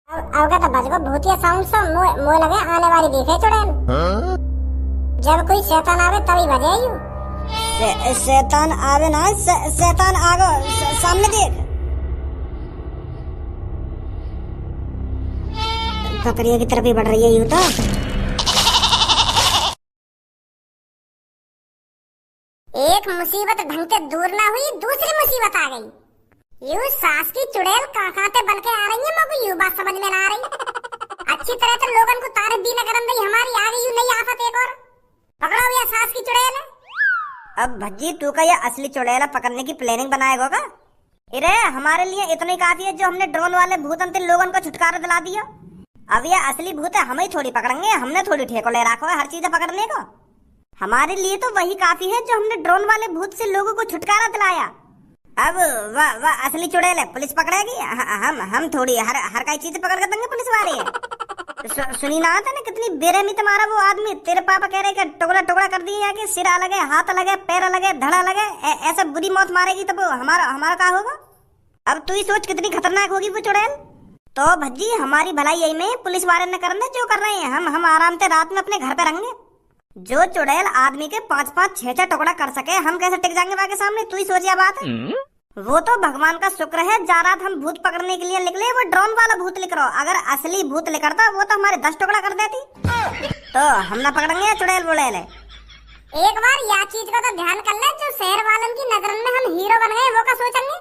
अवगा तो बजगो भूतिया साउंड से मोय लगे आने वाली देखे चुड़ैल। जब कोई शैतान आवे तभी बजे यू। शैतान आवे ना, शैतान आगो सामने देख। बकरिया की तरफ ही बढ़ रही है यू तो। एक मुसीबत ढंग से दूर ना हुई, दूसरी मुसीबत आ गई। यू सास की चुड़ैल कहाँ से बन के आ रही है, मुझे यू बात समझ में ना आ रही। अच्छी तरह से लोगन को तारीफ भी न करन दई, हमारी आ गई यू नई आफत एक और। पकड़ो ये सास की चुड़ैल। अब भज्जी तू का ये असली चुड़ैल पकड़ने की प्लानिंग बनाएगा का? अरे हमारे लिए इतना ही काफी है जो हमने ड्रोन वाले भूत अंतिम लोगन को छुटकारा दिला दिया। अब ये असली भूत है, हम ही थोड़ी पकड़ेंगे, हमने थोड़ी ठेको ले रखा है हर चीज पकड़ने को। हमारे लिए तो वही काफी है जो हमने ड्रोन वाले भूत से लोगों को छुटकारा दिलाया। अब वाह असली चुड़ैल है, पुलिस पकड़ेगी, हम थोड़ी हर कई चीज पकड़ कर देंगे पुलिस वाले। सुनी ना था ना कितनी बेरहमी तुम्हारा वो आदमी, तेरे पापा कह रहे कि टुकड़ा टुकड़ा कर दिए या कि सिर अलगे, हाथ अलगे, पैर अलगे, धड़ा लगे, ऐसा बुरी मौत मारेगी तब हमारा क्या होगा? अब तू ही सोच कितनी खतरनाक होगी वो चुड़ैल। तो भज्जी हमारी भलाई यही में पुलिस वाले न करने जो कर रहे हैं, हम आराम से रात में अपने घर पे रहेंगे। जो चुड़ैल आदमी के 5-5, 6-6 टुकड़ा कर सके, हम कैसे टिक जाएंगे बाकी सामने? तू ही सोचिए बात। वो तो भगवान का शुक्र है जा रात हम भूत पकड़ने के लिए निकले, वो ड्रोन वाला भूत लिख रहा। अगर असली भूत लिखता वो तो हमारे 10 टुकड़ा कर देती। तो हम ना पकड़ेंगे चुड़ैल बुड़ैल। एक बार या चीज का तो ध्यान कर ले, जो शहर वालों की नजर में हम हीरो बन गए वो का सोचेंगे?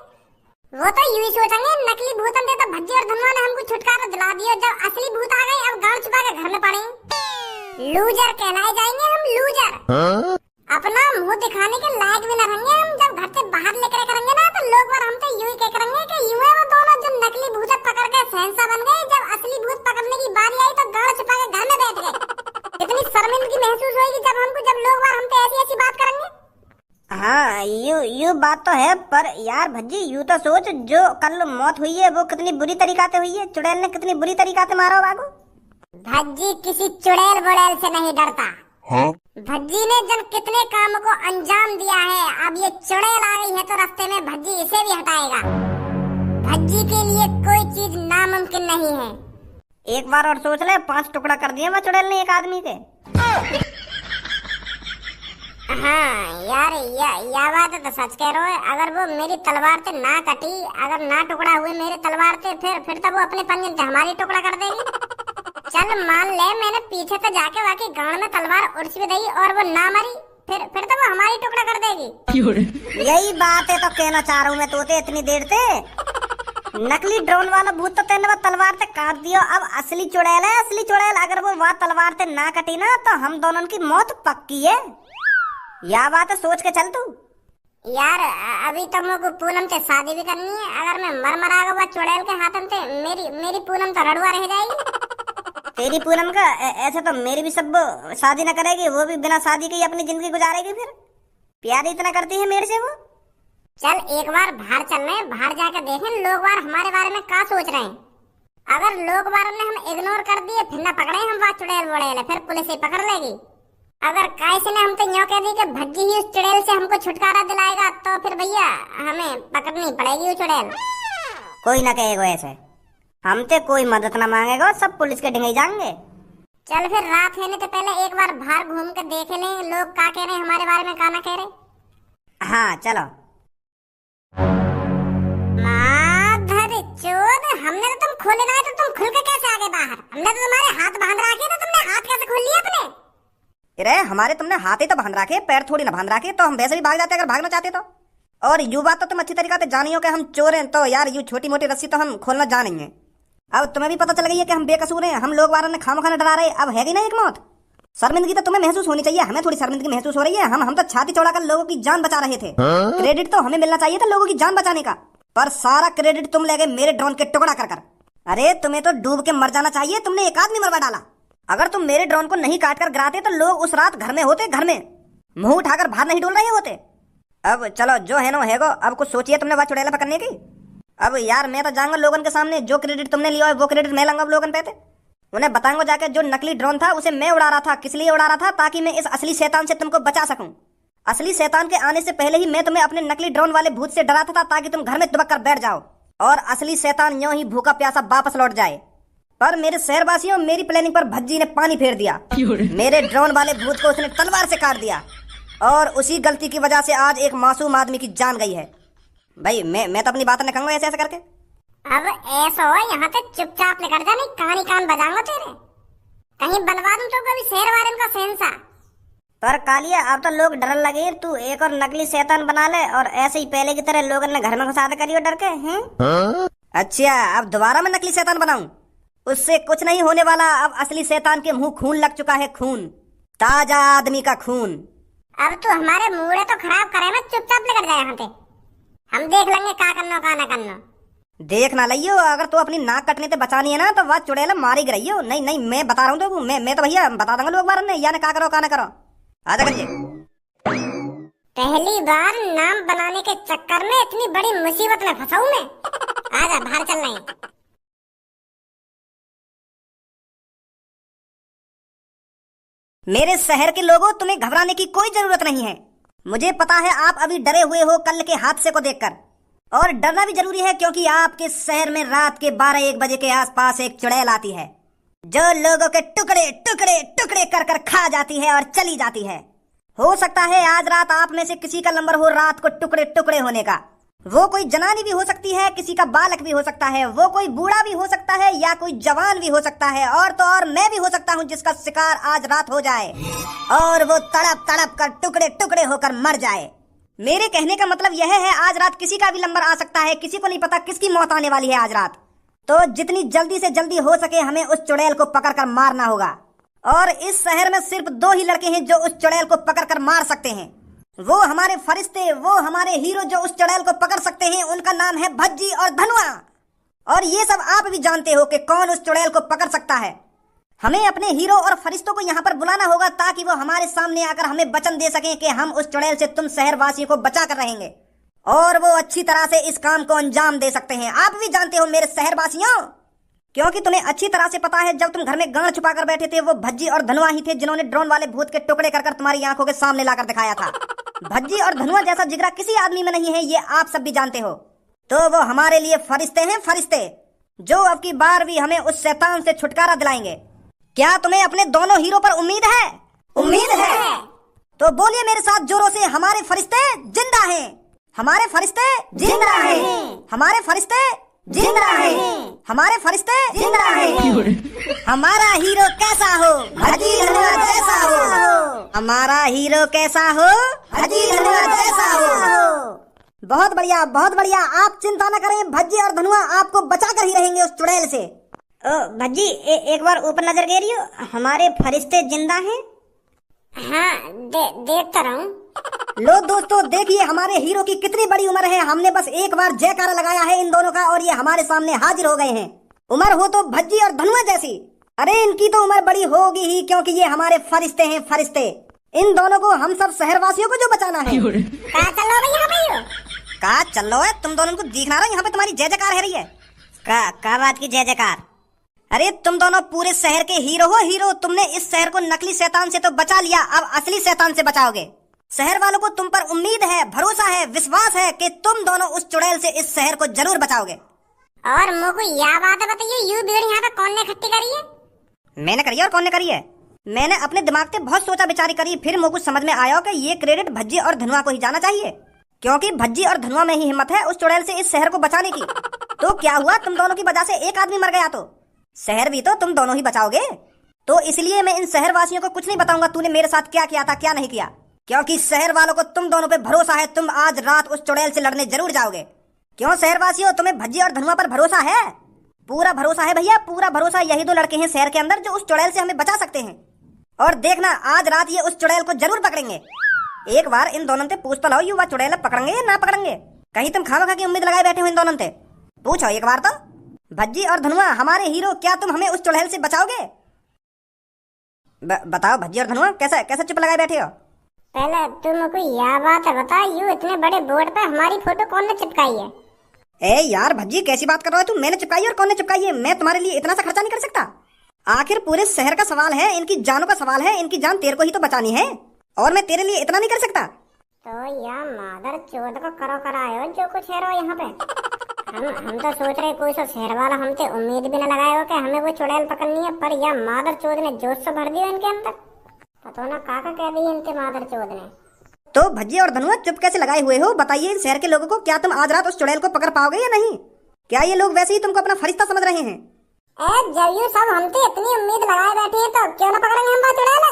वो तो यूं ही सोचेंगे नकली भूत अंधे तो भज्जी और धनवा ने हमको छुटकारा दिला दिया, जब असली भूत आ गए अब गांव छुपा के घर में पड़े। लूजर कहलाए जाएंगे हम, लूजर। अपना मुंह दिखाने के लायक भी न रहेंगे हम। जब घर से बाहर लेकर करेंगे ना तो लोग बार हम तो यूं ही कह करेंगे कि यूं है वो दोनों जो नकली भूत पकड़ के शहंशाह बन गए, जब असली भूत पकड़ने की बारी आई तो गांव छुपा के घर में बैठ गए। कितनी शर्मिंदगी महसूस होगी जब लोग बार हम पे ऐसी बात करेंगे। हाँ यू बात तो है, पर यार भज्जी यू तो सोच जो कल मौत हुई है वो कितनी बुरी तरीका से हुई है। चुड़ैल ने कितनी बुरी तरीका से मारा बागो। भज्जी किसी चुड़ैल बुड़ैल से नहीं डरता। हाँ? भज्जी ने जब कितने काम को अंजाम दिया है, अब ये चुड़ैल आ गई है तो रास्ते में भज्जी इसे भी हटाएगा। भज्जी के लिए कोई चीज नामुमकिन नहीं है। एक बार और सोच ले, 5 टुकड़ा कर दिए वो चुड़ैल ने एक आदमी के। हाँ यार या बात तो सच कह रहे हो। अगर वो मेरी तलवार से ना कटी, अगर ना टुकड़ा हुए मेरे तलवार से, फिर तो वो अपने पंजे से हमारी टुकड़ा कर देगी। चल मान ले मैंने पीछे तो जाके वाकई गांड में तलवार उड़स भी दी और वो ना मरी, फिर तो वो हमारी टुकड़ा कर देगी। यही बात है तो कहना चाह रहा हूँ मैं तो इतनी देर से। नकली ड्रोन वाला भूत तो तेने वो तलवार से काट दिया, अब असली चुड़ैल है। असली चुड़ैल अगर वो वहाँ तलवार से ना कटी ना तो हम दोनों की मौत पक्की है। या बात सोच के चल तू। यार अभी तो मुझको पूनम से शादी भी करनी है। अगर मैं मर आ गया चुड़ैल के हाथों से, मेरी पूनम तो रड़ुआ रह जाएगी। तेरी पूनम का ऐसे तो मेरी भी सब शादी न करेगी, वो भी बिना शादी के ही अपनी जिंदगी गुजारेगी। फिर प्यार इतना करती है मेरे से वो। चल एक बार बाहर चल रहे हैं, बाहर जाकर देखें लोग बार हमारे बारे में क्या सोच रहे हैं। अगर लोग बार ने हम इग्नोर कर दिए, फिर ना पकड़े हम बात चुड़ैल बुड़ैल, फिर पुलिस ही पकड़ लेगी। अगर कैसे ने हम तो यूं कह दी कि भज्जी ही उस चुड़ैल से हमको छुटकारा दिलाएगा, तो फिर भैया हमें पकड़नी पड़ेगी वो चुड़ैल। कोई ना कहेगा ऐसे, हमसे कोई मदद ना मांगेगा, सब पुलिस के ढिंगे जाएंगे। चल फिर रात होने से पहले एक बार बाहर घूम कर देख लें लोग क्या कह रहे हैं हमारे बारे में, क्या ना कह रहे। हाँ चलो। माधर चोद, हमने तो तुम खोले ना तो तुम खुल के कैसे आ गए बाहर? हमने तो तुम्हारे हाथ बांध रखे, तो तुमने हाथ कैसे खोल लिए अपने? अरे हमारे तुमने हाथ ही तो बांध रखे, पैर थोड़ी ना बांध रखे, तो हम वैसे भी भाग जाते अगर भागना चाहते तो। और यू बात तो तुम अच्छी तरीके से जानी हो कि हम चोर हैं, तो यार यू छोटी मोटी रस्सी तो हम खोलना जानेंगे। अब तुम्हें भी पता चल गई है कि हम बेकसूर हैं, हम लोग वालों ने खामखा डरा रहे। अब है कि नहीं एक मौत? शर्मिंदगी तो तुम्हें महसूस होनी चाहिए, हमें थोड़ी शर्मिंदगी महसूस हो रही है। हम तो छाती चौड़ाकर लोगों की जान बचा रहे थे। क्रेडिट तो हमें मिलना चाहिए था लोगों की जान बचाने का, पर सारा क्रेडिट तुम ले गए मेरे ड्रोन के टुकड़ा कर कर। अरे तुम्हें तो डूब के मर जाना चाहिए, तुमने एक आदमी मरवा डाला। अगर तुम मेरे ड्रोन को नहीं काट कर गिराते तो लोग उस रात घर में होते, घर में मुंह उठाकर बाहर नहीं डोल रहे होते। अब चलो जो है नो है गो, अब कुछ सोचिए तुमने बात चुड़ैल पकड़ने की। अब यार मैं तो जाऊंगा लोगन के सामने, जो क्रेडिट तुमने लिया है वो क्रेडिट मैं लाऊंगा लोगन पे। उन्हें बताऊंगा जाके जो नकली ड्रोन था उसे मैं उड़ा रहा था। किस लिए उड़ा रहा था? ताकि मैं इस असली शैतान से तुमको बचा सकूं। असली शैतान के आने से पहले ही मैं तुम्हें अपने नकली ड्रोन वाले भूत से डराता था, ताकि तुम घर में दुबक कर बैठ जाओ और असली शैतान यूं ही भूखा प्यासा वापस लौट जाए। पर मेरे शहरवासियों, मेरी प्लानिंग पर भज्जी ने पानी फेर दिया। मेरे ड्रोन वाले भूत को उसने तलवार से काट दिया और उसी गलती की वजह से आज एक मासूम आदमी की जान गई है। भाई मैं तो अपनी बात नहीं कहूंगा ऐसे ऐसे करके। अब ऐसा हो, यहाँ से चुपचाप निकल जा, नहीं कान ही कान बजाऊंगा तेरे। कहीं बनवा दूं तो कभी शेर वाले का सेंसा। पर कालिया, अब तो लोग डर लगे, तू एक और नकली शैतान बना ले और ऐसे ही पहले की तरह लोगों ने घर में घुसा दे करियो डर के हैं। अच्छा, अब दोबारा मैं नकली शैतान बनाऊं? उससे कुछ नहीं होने वाला। अब असली शैतान के मुंह खून लग चुका है, खून, ताजा आदमी का खून। अब तू हमारे मूड तो खराब करे ना, चुपचाप निकल जाए यहाँ से। हम देख लेंगे क्या करना क्या ना करना। देख ना लियो, अगर तू अपनी नाक कटने से बचानी है ना तो वह चुड़ैल मारी रही हो। नहीं नहीं, मैं बता रहा हूँ तो मैं तो भैया बता दूंगा लोग बार में, या क्या करो क्या ना करो। आजा कर पहली बार नाम बनाने के चक्कर में इतनी बड़ी मुसीबत में फंसा हूं मैं। आजा बाहर चल रहे हैं। मेरे शहर के लोगों, तुम्हें घबराने की कोई जरूरत नहीं है। मुझे पता है आप अभी डरे हुए हो कल के हादसे को देखकर, और डरना भी जरूरी है क्योंकि आपके शहर में रात के 12-1 बजे के आसपास एक चुड़ैल आती है जो लोगों के टुकड़े टुकड़े टुकड़े कर कर खा जाती है और चली जाती है। हो सकता है आज रात आप में से किसी का नंबर हो रात को टुकड़े टुकड़े होने का। वो कोई जनानी भी हो सकती है, किसी का बालक भी हो सकता है, वो कोई बूढ़ा भी हो सकता है या कोई जवान भी हो सकता है, और तो और मैं भी हो सकता हूँ जिसका शिकार आज रात हो जाए और वो तड़प तड़प कर टुकड़े टुकड़े होकर मर जाए। मेरे कहने का मतलब यह है, आज रात किसी का भी नंबर आ सकता है, किसी को नहीं पता किसकी मौत आने वाली है आज रात। तो जितनी जल्दी से जल्दी हो सके हमें उस चुड़ैल को पकड़कर मारना होगा। और इस शहर में सिर्फ 2 ही लड़के हैं जो उस चुड़ैल को पकड़कर मार सकते हैं। वो हमारे फरिश्ते, वो हमारे हीरो जो उस चुड़ैल को पकड़ सकते हैं। उनका नाम है भज्जी और धनुआ। और ये सब आप भी जानते हो कि कौन उस चुड़ैल को पकड़ सकता है। हमें अपने हीरो और फरिश्तों को यहाँ पर बुलाना होगा ताकि वो हमारे सामने आकर हमें वचन दे सकें कि हम उस चुड़ैल से तुम शहरवासियों को बचा कर रहेंगे और वो अच्छी तरह से इस काम को अंजाम दे सकते हैं। आप भी जानते हो मेरे शहरवासियों, क्योंकि तुम्हें अच्छी तरह से पता है जब तुम घर में गांड छुपा कर बैठे थे वो भज्जी और धनुआ ही थे जिन्होंने ड्रोन वाले भूत के टुकड़े कर तुम्हारी आंखों के सामने लाकर दिखाया था। भज्जी और धनुआ जैसा जिगरा किसी आदमी में नहीं है, ये आप सब भी जानते हो। तो वो हमारे लिए फरिश्ते हैं, फरिश्ते जो अब की बार भी हमें उस शैतान से छुटकारा दिलाएंगे। क्या तुम्हें अपने दोनों हीरो पर उम्मीद है? उम्मीद है तो बोलिए मेरे साथ जोरों से, हमारे फरिश्ते जिंदा हैं, हमारे फरिश्ते जिंदा हैं, हमारे फरिश्ते जिंदा हैं, हमारे फरिश्ते जिंदा हैं। हमारा हीरो कैसा हो? भज्जी धनुआ जैसा हो। हमारा हीरो कैसा हो? भज्जी धनुआ जैसा हो। बहुत बढ़िया, बहुत बढ़िया। आप चिंता न करें, भज्जी और धनुआ आपको बचा कर ही रहेंगे उस चुड़ैल से। ओ भज्जी, एक बार ऊपर नजर गेरियो, हमारे फरिश्ते जिंदा हैं? हाँ, देखता रहूं। लो दोस्तों, देखिए हमारे हीरो की कितनी बड़ी उम्र है। हमने बस एक बार जयकारा लगाया है इन दोनों का और ये हमारे सामने हाजिर हो गए हैं। उम्र हो तो भज्जी और धनुआ जैसी। अरे इनकी तो उम्र बड़ी होगी ही क्योंकि ये हमारे फरिश्ते हैं, फरिश्ते। इन दोनों को हम सब शहरवासियों को जो बचाना है। कहाँ चल रहे हो भैया? कहाँ चल रहे हो? तुम दोनों को दिखना रहा यहाँ पे तुम्हारी जय जयकार है रही है। क्या बात की जय जयकार? अरे तुम दोनों पूरे शहर के हीरो हो, हीरो। तुमने इस शहर को नकली शैतान से तो बचा लिया, अब असली शैतान से बचाओगे। शहर वालों को तुम पर उम्मीद है, भरोसा है, विश्वास है कि तुम दोनों उस चुड़ैल से इस शहर को जरूर बचाओगे। और मुझको यह बात बताइए, यू भीड़ यहाँ पे कौन ने इकट्ठी करी है? मैंने करी है। और कौन ने करी है? मैंने अपने दिमाग से बहुत सोचा विचारी करी, फिर मुझको समझ में आया कि ये क्रेडिट भज्जी और धनुआ को ही जाना चाहिए क्योंकि भज्जी और धनुआ में ही हिम्मत है उस चुड़ैल से इस शहर को बचाने की। तो क्या हुआ, तुम दोनों की वजह से एक आदमी मर गया तो शहर भी तो तुम दोनों ही बचाओगे। तो इसलिए मैं इन शहरवासियों को कुछ नहीं बताऊंगा तूने मेरे साथ क्या किया था, क्या नहीं किया, क्योंकि शहर वालों को तुम दोनों पे भरोसा है। तुम आज रात उस चुड़ैल से लड़ने जरूर जाओगे। क्यों शहरवासियों, तुम्हें भज्जी और धनुआ पर भरोसा है? पूरा भरोसा है भैया, पूरा भरोसा। यही 2 लड़के हैं शहर के अंदर जो उस चुड़ैल से हमें बचा सकते हैं। और देखना आज रात ये उस चुड़ैल को जरूर पकड़ेंगे। एक बार इन दोनों से पूछ तो लो, युवा चुड़ैल पकड़ेंगे या ना पकड़ेंगे? कहीं तुम खामखा की उम्मीद लगाए बैठे हो इन दोनों से? पूछो एक बार तो। भज्जी और धनुआ हमारे हीरो, क्या तुम हमें उस चुड़ैल से बचाओगे? बताओ भज्जी और धनुआ, कैसा चुप लगाए बैठे हो? पहले तुमको यह बात बता, यू इतने बड़े बोर्ड पे हमारी फोटो कौन ने चिपकाई है? ए यार भज्जी, कैसी बात कर रहे हो तुम? मैंने चिपकाई और कौन ने चिपकाई है? मैं तुम्हारे लिए इतना सा खर्चा नहीं कर सकता। आखिर पूरे शहर का सवाल है, इनकी जानों का सवाल है। इनकी जान तेरे को ही तो बचानी है और मैं तेरे लिए इतना नहीं कर सकता। तो या मादर चोद को करो करायो जो कुछ है रो यहाँ पे। हम तो सोच रहे कोई सा शहर वाला हमसे उम्मीद भी न लगाए हो कि हमें वो चुड़ैल पकड़नी है, पर यह मादर चोद ने जोश से भर दिया इनके अंदर। पता ना काका कह दी इनके मादर चोद ने। तो भज्जी और धनुआ चुप कैसे लगाए हुए हो? बताइए इन शहर के लोगों को, क्या तुम आज रात उस चुड़ैल को पकड़ पाओगे या नहीं? क्या ये लोग वैसे ही तुमको अपना फरिश्ता समझ रहे हैं? जब यूँ सब हमसे इतनी उम्मीद लगाए बैठे हैं तो क्यों ना पकड़ेंगे हम वो चुड़ैल?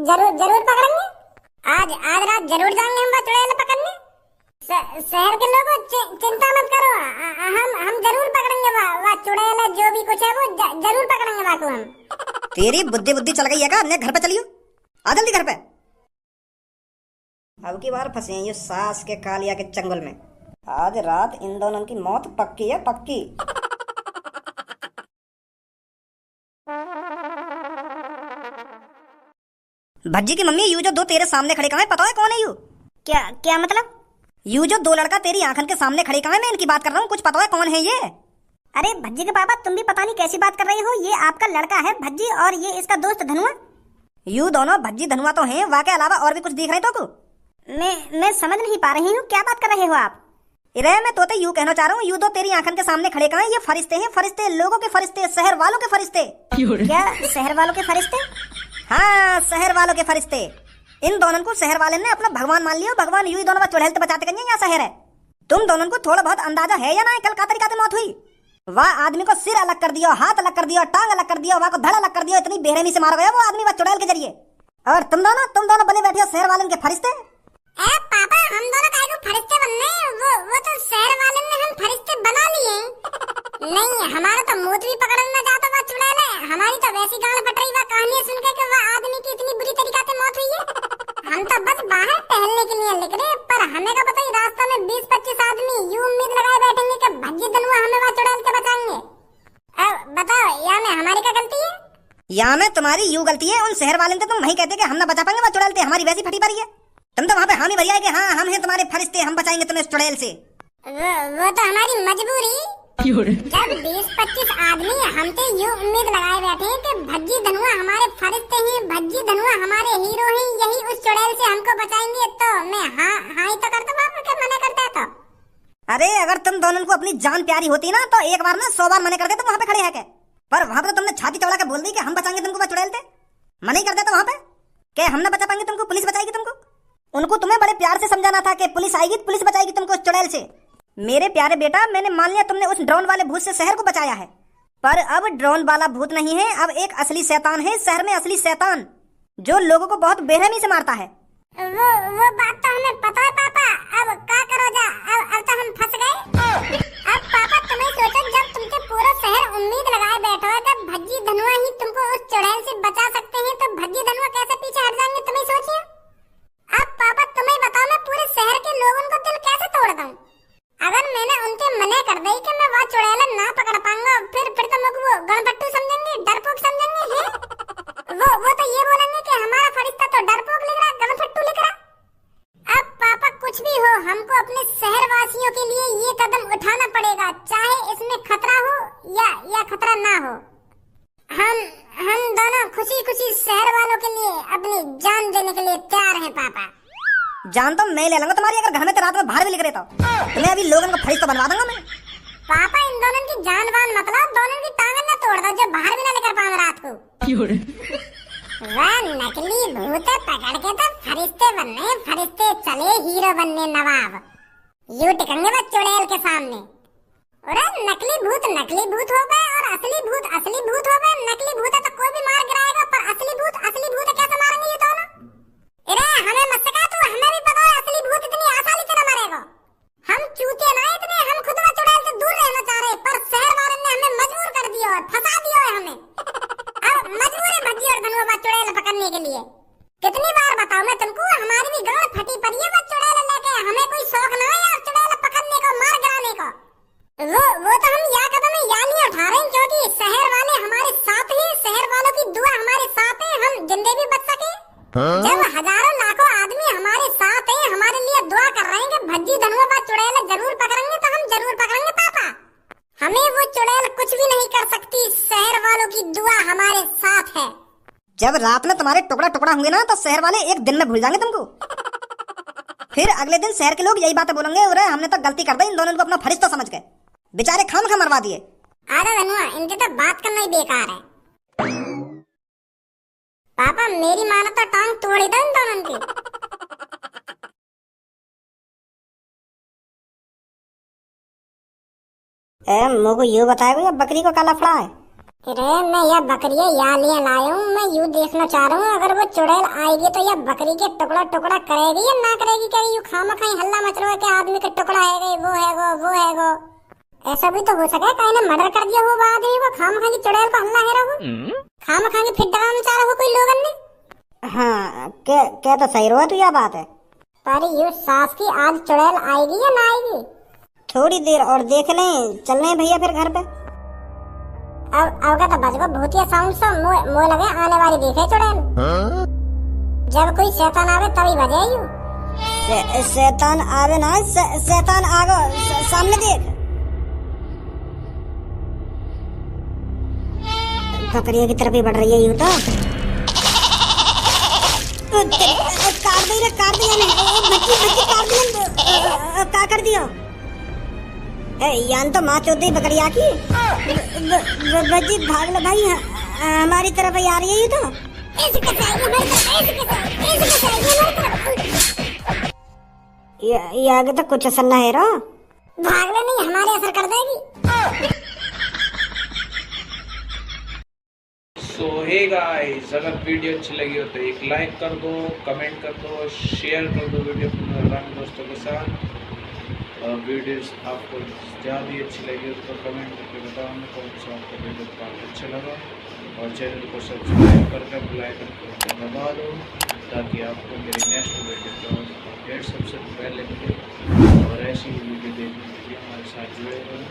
जरूर पकड़ेंगे। आज रात जरूर जाएंगे हम वो चुड़ैल पकड़ने। शहर के लोगों चिंता मत करो, हम जरूर पकड़ेंगे वो चुड़ैल, जो भी कुछ है वो जरूर पकड़ेंगे वाको हम। तेरी बुद्धि चल गई है क्या? अपने घर पे चलियो, आ जल्दी घर पे। अब की बार फंसे ये सास के कालिया के चंगुल में। आज रात इन दोनों की मौत पक्की है, पक्की। भज्जी की मम्मी, यू जो दो तेरे सामने खड़े कहाँ है? पता है कौन है यू? क्या मतलब? यू जो दो लड़का तेरी आंखन के सामने खड़े कहाँ है? मैं इनकी बात कर रहा हूँ, कुछ पता है कौन है ये? अरे भज्जी के पापा, तुम भी पता नहीं कैसी बात कर रही हो। ये आपका लड़का है भज्जी और ये इसका दोस्त धनुआ। यू दोनों भज्जी धनुआ तो हैं, वाह के अलावा और भी कुछ दिख रहे तो को? मैं समझ नहीं पा रही हूँ, क्या बात कर रहे हो आप? इरे मैं तो यूँ कहना चाह रहा हूँ, यू दो तेरी आंखन के सामने खड़े कहाँ है? ये फरिश्ते हैं, फरिश्ते, लोगों के फरिश्ते, शहर वालों के फरिश्ते। क्या शहर वालों के फरिश्ते? हाँ, शहर वालों के फरिश्ते। इन दोनों को शहर वाले ने अपना भगवान मान लिया। भगवान यू दोनों चुड़ैल से बचाते कहीं, या शहर है? तुम दोनों को थोड़ा बहुत अंदाजा है या ना? कल का तरीका से मौत हुई। वह आदमी को सिर अलग कर दिया, हाथ अलग कर दिया, टांग अलग कर दिया, वह को धड़ अलग कर दिया। इतनी बेरहमी से मारा गया वो आदमी वह चुड़ैल के जरिए। और तुम दोनों बने बैठे हो शहर वाले के फरिश्ते। पापा, हम दोनों काहे को फरिश्ते बनने? वो तो शहर वाले ने हम फरिश्ते बना लिए। नहीं, हमारा तो मूत भी पकड़ना जाता वो चुड़ैल है। हमारी तो वैसी गाल फट रही वह कहानी सुन के कि वह आदमी की इतनी बुरी तरीका से मौत हुई है। हम तो बस बाहर टहलने के लिए निकले, पर हमें क्या पता रास्ता में 20-25 आदमी यूं उम्मीद लगाए बैठेंगे कि भज्जी धनुआ हमें वह चुड़ैल से बचाएंगे। अब बताओ, या में हमारी क्या गलती है? या में तुम्हारी यू गलती है। उन शहर वाले ने तुम वही कहते कि हम ना बचा पाएंगे वह चुड़ैल से, हमारी वैसी फटी पड़ी है। तुम तो वहाँ पे हामी भरिया कि हाँ हम हैं तुम्हारे फरिश्ते, हम बचाएंगे तुम्हें इस चुड़ैल से। वो तो हमारी मजबूरी। जब 20-25 आदमी हमसे यूं उम्मीद लगाए बैठे कि भज्जी धनुआ हमारे फरिश्ते हैं, भज्जी धनुआ हमारे हीरो हैं, यही उस चुड़ैल से हमको बचाएंगे, तो मैं हाँ ही तो करता बाप के मना करता तो। अरे अगर तुम दोनों को अपनी जान प्यारी होती ना तो एक बार ना 100 बार मना करते तुम वहाँ पे खड़े है के। पर वहाँ पे तो तुमने छाती चौड़ा के बोल दी कि हम बचाएंगे तुमको वह चुड़ैल से। मना ही कर देता वहाँ पे कि हम ना बचा पाएंगे तुमको, पुलिस बचाएगी तुमको। उनको तुम्हें बड़े प्यार से समझाना था कि पुलिस आएगी, पुलिस बचाएगी तुमको उस चुड़ैल से। मेरे प्यारे बेटा, मैंने मान लिया तुमने उस ड्रोन वाले भूत से शहर को बचाया है, पर अब ड्रोन वाला भूत नहीं है, अब एक असली शैतान है शहर में, असली शैतान जो लोगों को बहुत बेरहमी से मारता है। वो बात तो हमें पता है पापा। अब क्या करो जा, अब तो हम फंस गए। अब पापा तुम्हें सोचो, जब तुमसे पूरा शहर उम्मीद लगाए बैठा है तब भज्जी धनुआ ही तुमको उस चुड़ैल से बचा सकते हैं, तो भज्जी धनुआ कैसे पीछे हट जाएंगे तुम्हें सोचिए। अब पापा तुम्हें बताओ, मैं पूरे शहर के लोगों को दिल कैसे तोड़ दूं? अगर मैंने उनसे मना कर दी कि मैं वह चुड़ैल ना पकड़ पाऊंगा, फिर तो मुझे वो गणपट्टू समझेंगे, डरपोक समझेंगे हैं। वो तो ये बोलेंगे कि हमारा फरिश्ता तो डरपोक लिख रहा, गणपट्टू लिख रहा। अब पापा कुछ भी हो, हमको अपने शहर वासियों के लिए ये कदम उठाना पड़ेगा, चाहे इसमें खतरा हो या खतरा ना हो। हम दोनों खुशी खुशी शहर वालों के लिए अपनी जान देने के लिए तैयार हैं पापा। जान तो मैं ले लूंगा तुम्हारी, अगर घर में तो रात में बाहर भी लिख रहे तो तुम्हें अभी लोगों को फरिश्ता बनवा दूंगा मैं। पापा इन दोनों की जान वान मतलब दोनों की टांगन ना तोड़ दो जो बाहर भी ना लेकर पाऊंगा रात को। वह नकली भूत पकड़ के तो फरिश्ते बनने, फरिश्ते चले हीरो बनने नवाब। यूं टिकेंगे वो चुड़ैल के सामने। अरे नकली भूत हो गए और असली भूत हो गए। नकली भूत है तो कोई भी मार गिराएगा, पर असली भूत कैसे मारेंगे ये दोनों? अरे हमें मत सिखा तू, हमें भी पता है असली भूत इतनी आसानी से न मरेगा। हम चूते ना इतने, हम खुद वो चुड़ैल से दूर रहना चाह रहे, पर शहर वाले ने हमें मजबूर कर दिया और फंसा दिया है हमें। अब मजबूर है भज्जी और धनुआ चुड़ैल पकड़ने के लिए। कितनी बार बताऊं मैं तुमको, हमारी भी गांड फटी पड़ी है वो चुड़ैल लेके। हमें कोई शौक ना है यार चुड़ैल पकड़ने को, मार गिराने को। वो तो हम या कदम या नहीं उठा रहे हैं, क्योंकि शहर वाले हमारे साथ हैं, शहर वालों की दुआ हमारे साथ है, हम जिंदे भी बच सके। जब हजारों लाखों आदमी हमारे साथ हैं, हमारे लिए दुआ कर रहे हैं कि भज्जी धनुआ चुड़ैल जरूर पकड़ेंगे, तो हम जरूर पकड़ेंगे पापा। हमें वो चुड़ैल कुछ भी नहीं कर सकती, शहर वालों की दुआ हमारे साथ है। जब रात में तुम्हारे टुकड़ा टुकड़ा होंगे ना, तो शहर वाले एक दिन में भूल जाएंगे तुमको। फिर अगले दिन शहर के लोग यही बातें बोलेंगे, अरे हमने तो गलती कर दी, इन दोनों को अपना फरिश्ता समझ के। बेचारे खाम खा मरवा दिए। अरे धनुआ, इनसे तो बात करना ही बेकार है। पापा मेरी मानो तो टांग तोड़ी दो इन दोनों की। मुझको यूं बताएगा या बकरी को काला फड़ा है? अरे मैं यह बकरियां यहाँ लिए लाया हूँ, मैं यूँ देखना चाह रहा हूँ अगर वो चुड़ैल आएगी तो यह बकरी के टुकड़ा टुकड़ा करेगी या ना करेगी। क्या यूँ खामा खाई हल्ला मच रहा है कि आदमी का टुकड़ा है गई, वो है वो है वो। ऐसा भी तो हो सके कहीं ने मर्डर कर दिया हो वो आदमी को, खामा खाई चुड़ैल को हल्ला है रहो, खामा खाई फिर डराना चाह रहा हो कोई लोगन ने। हाँ क्या तो सही रहो, तो यह बात है। पर यूँ सास की आज चुड़ैल आएगी या ना आएगी? थोड़ी देर और देख लें, चल रहे भैया फिर घर पे। अब का तो बजगो भूतिया साउंड से मोह लगे आने वाली देखे चुड़ैल। जब कोई शैतान आवे तभी बजे यूँ। शैतान आवे ना, शैतान आगो सामने देख। बकरियों की तरफ ही बढ़ रही है यूँ तो। काट दिया ने, भच्ची काट दिया। क्या कर दियो? यान तो माँ चौधरी बकरिया की। भज्जी भाग लो भाई, हमारी तरफ ही आ रही है ये तो। ये आगे तो कुछ असर ना है रो। भाग ले नहीं, हमारे असर कर देगी। सो हे गाइस, अगर वीडियो अच्छी लगी हो तो एक लाइक कर दो, कमेंट कर दो, शेयर कर दो वीडियो अपने दोस्तों के साथ। और वीडियोस आपको ज़्यादा अच्छी लगी हो तो कमेंट करके बताओ हमें कौन सा आपको वीडियो काफ़ी अच्छा लगा। और चैनल को सब्सक्राइब करके बेल आइकन को दबा दो ताकि आपको मेरी नेक्स्ट वीडियो का अपडेट सबसे पहले मिले। और ऐसी वीडियो देखने के लिए हमारे साथ जुड़े रहो।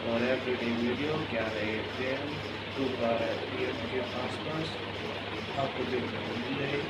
और एवरीडे वीडियो क्या रहे PM 2 PM के आसपास आपको देखने को मिल जाएगी।